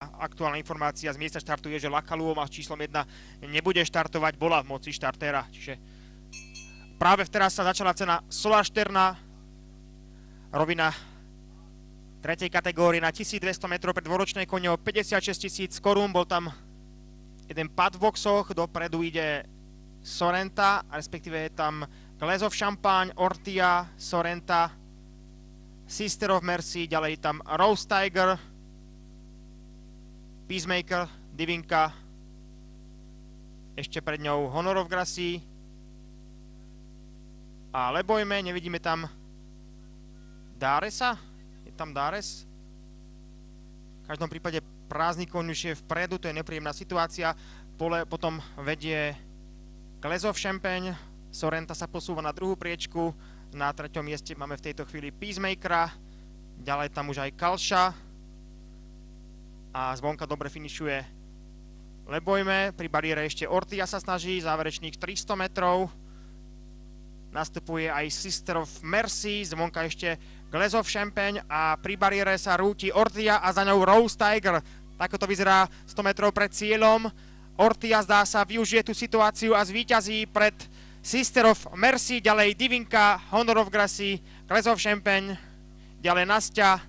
Aktuálna informácia z miesta štartu je, že Lakalúová s číslom 1 nebude štartovať, bola v moci štartéra, čiže práve teraz sa začala cena Solarsterna, rovina 3. kategórie na 1200 metrov pre dvoročné kone o 56 000 korún. Bol tam jeden pad v boxoch, dopredu ide Sorenta, respektíve je tam Glass of Champagne, Ortia, Sorenta, Sister of Mercy, ďalej tam Rose Tiger, Peacemaker, Divinka, ešte pred ňou Honor of Gracie a Lebojme, nevidíme tam Daresa, je tam Dares. V každom prípade prázdnikon už je vpredu, to je nepríjemná situácia. Pole potom vedie Glass of Champagne, Sorenta sa posúva na druhú priečku, na 3. mieste máme v tejto chvíli Peacemakera, ďalej tam už aj Kalša a zvonka dobre finišuje Lebojme, pri bariére ešte Ortia sa snaží, záverečných 300 metrov, nastupuje aj Sister of Mercy, zvonka ešte Glass of Champagne a pri bariére sa rúti Ortia a za ňou Rose Tiger. Takto to vyzerá 100 metrov pred cieľom. Ortia zdá sa využije tú situáciu a zvíťazí pred Sister of Mercy, ďalej Divinka, Honor of Gracie, Glass of Champagne, ďalej Nastia,